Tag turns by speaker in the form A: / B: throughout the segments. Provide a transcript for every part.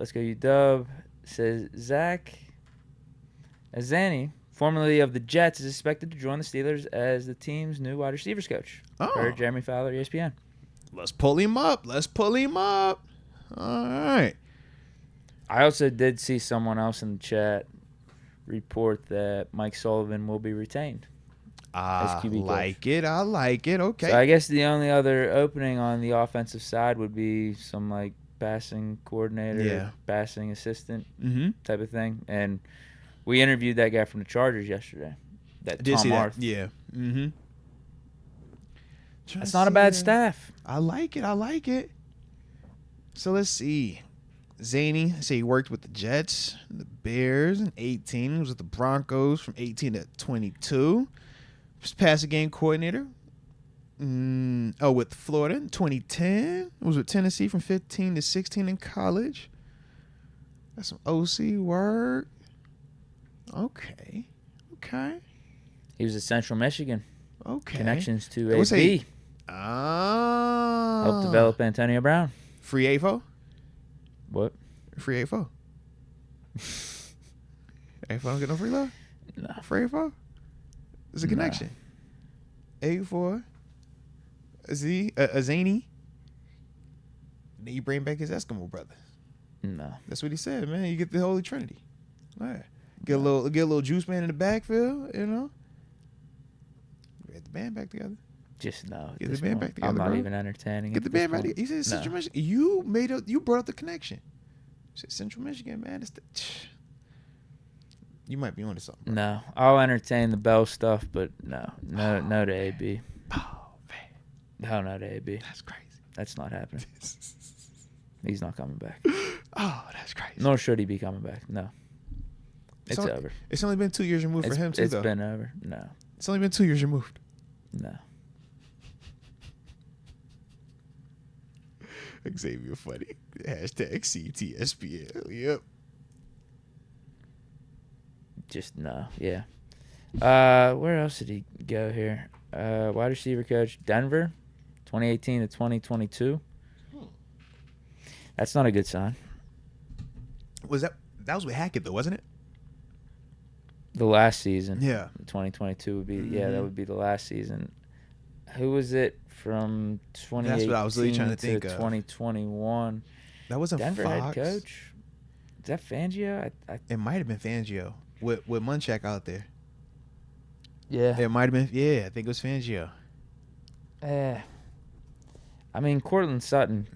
A: Let's Go UW says Zach Azzanni, formerly of the Jets, is expected to join the Steelers as the team's new wide receivers coach. Per Jeremy Fowler, ESPN.
B: Let's pull him up. All right.
A: I also did see someone else in the chat report that Mike Sullivan will be retained as QB coach.
B: I like it. Okay.
A: So I guess the only other opening on the offensive side would be some like passing coordinator, passing assistant type of thing. And we interviewed that guy from the Chargers yesterday. That Tom Arth.
B: Yeah.
A: That's not a bad staff.
B: I like it. So let's see. Zany, say he worked with the Jets, the Bears in 18. He was with the Broncos from 18 to 22. Was passing game coordinator. With Florida in 2010. Was with Tennessee from 15 to 16 in college. That's some OC work. Okay.
A: He was at Central Michigan.
B: Okay.
A: Connections to AB. Helped develop Antonio Brown.
B: Free A4?
A: What?
B: Free A4. A4 don't get no free love?
A: No.
B: Free A4? There's a connection. A4. Azzanni. Then you bring back his Eskimo brother.
A: No.
B: That's what he said, man. You get the Holy Trinity. All right. Get a little juice man in the backfield, you know. Get the band back together.
A: Just no.
B: Get the band back together.
A: I'm not
B: bro.
A: even entertaining.
B: Get the band back together. He said Central Michigan. You brought up the connection. You said Central Michigan, man. You might be onto something. Bro.
A: No, I'll entertain the Bell stuff, but no to AB.
B: Oh man.
A: No to AB.
B: That's crazy.
A: That's not happening. He's not coming back.
B: Oh, that's crazy.
A: Nor should he be coming back. No. It's over.
B: It's only been 2 years removed for him, too, though.
A: It's been over. No.
B: It's only been 2 years removed.
A: No.
B: Xavier funny. Hashtag CTSPL. Yep.
A: Just no. Yeah. Where else did he go here? Wide receiver coach, Denver, 2018 to 2022. That's not a good sign.
B: That was with Hackett, though, wasn't it?
A: The last season.
B: Yeah.
A: 2022 would be, that would be the last season. Who was it from 2018
B: That's what I was really trying to think of.
A: 2021?
B: That wasn't
A: Denver
B: Fox.
A: head coach. Is that Fangio?
B: It might have been Fangio with Munchak out there.
A: Yeah.
B: It might have been. Yeah, I think it was Fangio.
A: I mean, Cortland Sutton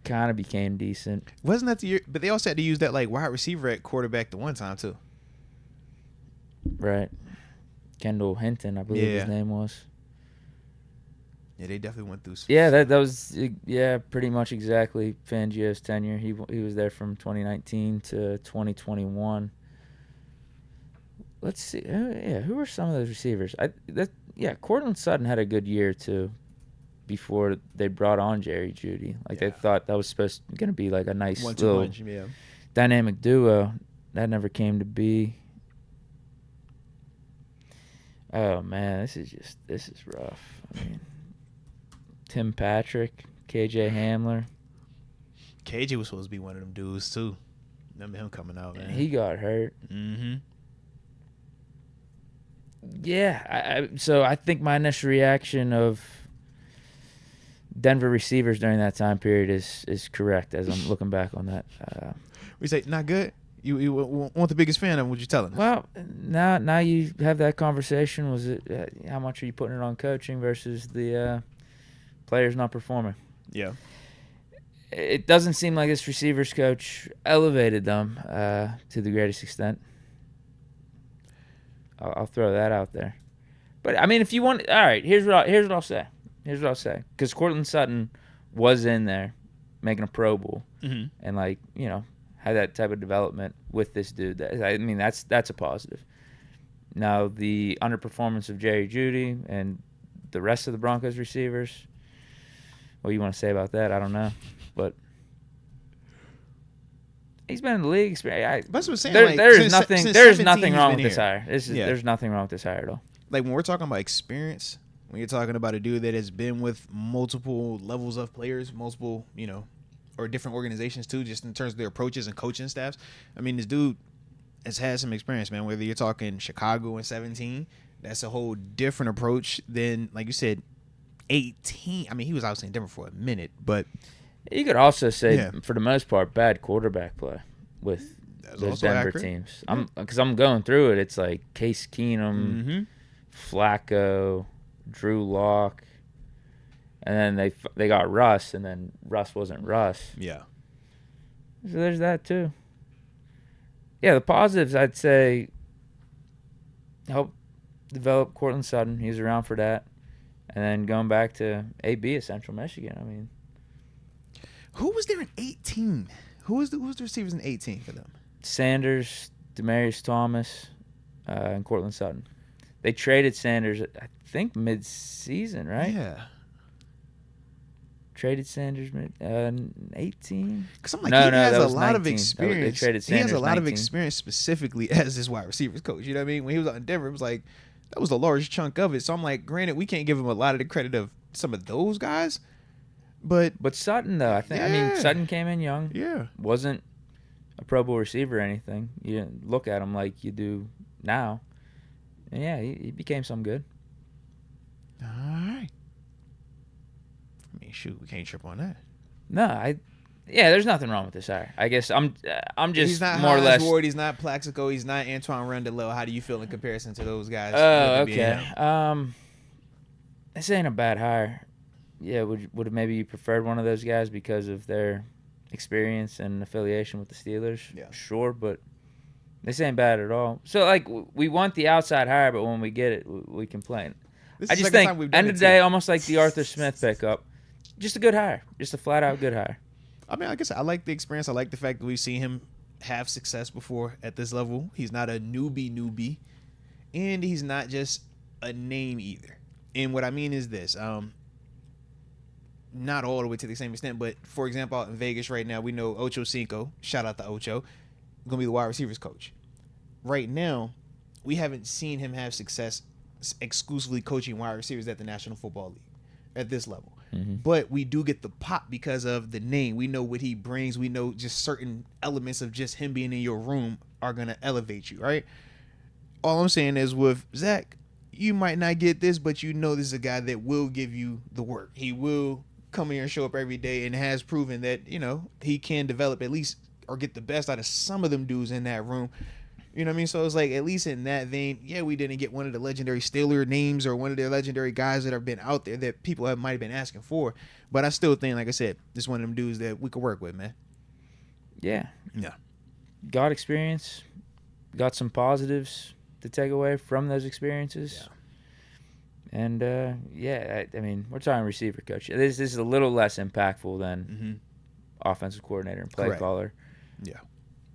A: kind of became decent.
B: Wasn't that the year? But they also had to use that like wide receiver at quarterback the one time too.
A: Right. Kendall Hinton, I believe his name was.
B: Yeah, they definitely went through some.
A: Yeah, that was pretty much exactly Fangio's tenure. He was there from 2019 to 2021. Let's see. Who were some of those receivers? Cortland Sutton had a good year too before they brought on Jerry Jeudy. They thought that was going to be like a nice little dynamic duo. That never came to be. Oh man, this is rough. I mean, Tim Patrick, KJ Hamler.
B: KJ was supposed to be one of them dudes too. Remember him coming out, man.
A: He got hurt.
B: Mm-hmm.
A: Yeah, so I think my initial reaction of Denver receivers during that time period is correct as I'm looking back on that.
B: We say not good. You want the biggest fan of him? Would you tell him?
A: Well, now you have that conversation. Was it how much are you putting it on coaching versus the players not performing?
B: Yeah.
A: It doesn't seem like this receivers coach elevated them to the greatest extent. I'll throw that out there. But I mean, if you want, all right. Here's what I'll say. Because Cortland Sutton was in there making a Pro Bowl, and had that type of development with this dude. I mean, that's a positive. Now the underperformance of Jerry Jeudy and the rest of the Broncos receivers. What you want to say about that? I don't know, but. He's been in the league. That's
B: what I'm saying.
A: There's nothing wrong with this hire. There's nothing wrong with this hire at all.
B: Like when we're talking about experience, when you're talking about a dude that has been with multiple levels of players, multiple, or different organizations too, just in terms of their approaches and coaching staffs. I mean, this dude has had some experience, man. Whether you're talking Chicago in 17, that's a whole different approach than, like you said, 18. I mean, he was obviously in Denver for a minute, but
A: you could also say, for the most part, bad quarterback play with those Denver teams. Because I'm going through it. It's like Case Keenum, Flacco, Drew Lock, and then they got Russ, and then Russ wasn't Russ.
B: Yeah.
A: So there's that too. Yeah, the positives, I'd say, help develop Cortland Sutton. He's around for that. And then going back to AB at Central Michigan, I mean.
B: Who was there in 18? Who was the receivers in 18 for them?
A: Sanders, Demarius Thomas, and Cortland Sutton. They traded Sanders, I think, mid-season, right?
B: Yeah.
A: Traded Sanders 18.
B: Because I'm like, he has a lot of experience.
A: They traded Sanders.
B: He has a lot
A: 19.
B: of experience specifically as this wide receivers coach. You know what I mean? When he was out in Denver, it was like that was a large chunk of it. So I'm like, granted, we can't give him a lot of the credit of some of those guys, but
A: Sutton though, I think. I mean, Sutton came in young.
B: Yeah.
A: Wasn't a Pro Bowl receiver or anything. You didn't look at him like you do now. And yeah, he became some good.
B: All right. I mean, shoot, we can't trip on that.
A: No, there's nothing wrong with this hire. I guess I'm just
B: he's not
A: more or less.
B: Ward, he's not Plaxico, he's not Antoine Rondeleau. How do you feel in comparison to those guys?
A: Oh, okay. This ain't a bad hire. Yeah, would maybe you preferred one of those guys because of their experience and affiliation with the Steelers?
B: Yeah.
A: Sure, but this ain't bad at all. So, like, we want the outside hire, but when we get it, we complain. I just think, end of the day, almost like the Arthur Smith pickup, just a good hire. Just a flat-out good hire.
B: I mean, like I said, I like the experience. I like the fact that we've seen him have success before at this level. He's not a newbie, and he's not just a name either. And what I mean is this, not all the way to the same extent, but for example, out in Vegas right now, we know Ocho Cinco, shout out to Ocho, going to be the wide receivers coach. Right now, we haven't seen him have success exclusively coaching wide receivers at the National Football League at this level. Mm-hmm. But we do get the pop because of the name. We know what he brings. We know just certain elements of just him being in your room are going to elevate you, right? All I'm saying is with Zach, you might not get this, but you know this is a guy that will give you the work. He will come here and show up every day and has proven that, you know, he can develop at least or get the best out of some of them dudes in that room. You know what I mean? So it's like, at least in that vein, yeah, we didn't get one of the legendary Steeler names or one of the legendary guys that have been out there that people might have been asking for. But I still think, like I said, this is one of them dudes that we could work with, man.
A: Yeah.
B: Yeah.
A: Got experience. Got some positives to take away from those experiences. Yeah. And, I mean, we're talking receiver coach. This is a little less impactful than offensive coordinator and play caller.
B: Yeah.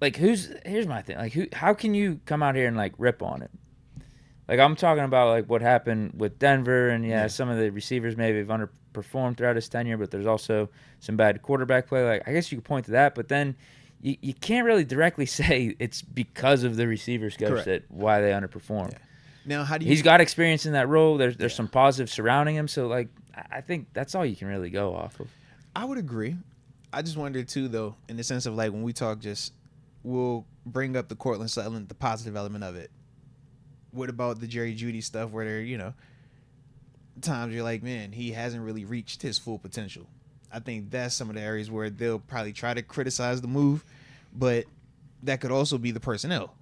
A: Like, here's my thing. Like, how can you come out here and, like, rip on it? Like, I'm talking about, like, what happened with Denver, and, some of the receivers maybe have underperformed throughout his tenure, but there's also some bad quarterback play. Like, I guess you could point to that, but then you can't really directly say it's because of the receivers coach that why they underperformed. Yeah.
B: Now, how do you?
A: He's got experience in that role. There's some positives surrounding him, so, like, I think that's all you can really go off of.
B: I would agree. I just wondered, too, though, in the sense of, like, when we talk we'll bring up the Cortland Sutton, the positive element of it. What about the Jerry Jeudy stuff where they're, you know, times you're like, man, he hasn't really reached his full potential. I think that's some of the areas where they'll probably try to criticize the move, but that could also be the personnel.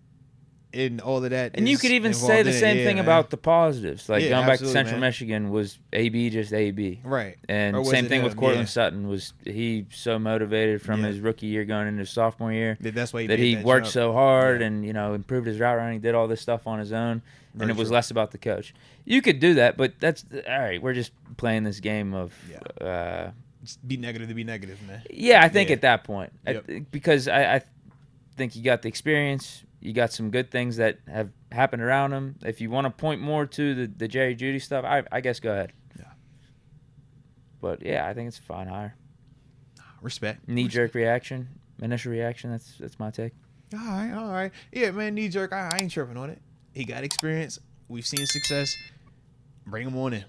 B: And all of that.
A: And you could even say the same thing about the positives. Like, going back to Central Michigan, was AB just AB?
B: Right.
A: And same thing with Cortland Sutton. Was he so motivated from his rookie year going into his sophomore year
B: that's why
A: he worked so hard and, you know, improved his route running, did all this stuff on his own, and it was less about the coach. You could do that, but that's all right. We're just playing this game of
B: be negative to be negative, man.
A: Yeah, I think at that point. Because I think you got the experience. You got some good things that have happened around him. If you want to point more to the Jerry Jeudy stuff, I guess go ahead. Yeah. But, yeah, I think it's a fine hire.
B: Respect.
A: Knee-jerk reaction, initial reaction, that's my take.
B: All right. Yeah, man, knee-jerk, I ain't tripping on it. He got experience. We've seen success. Bring him on in.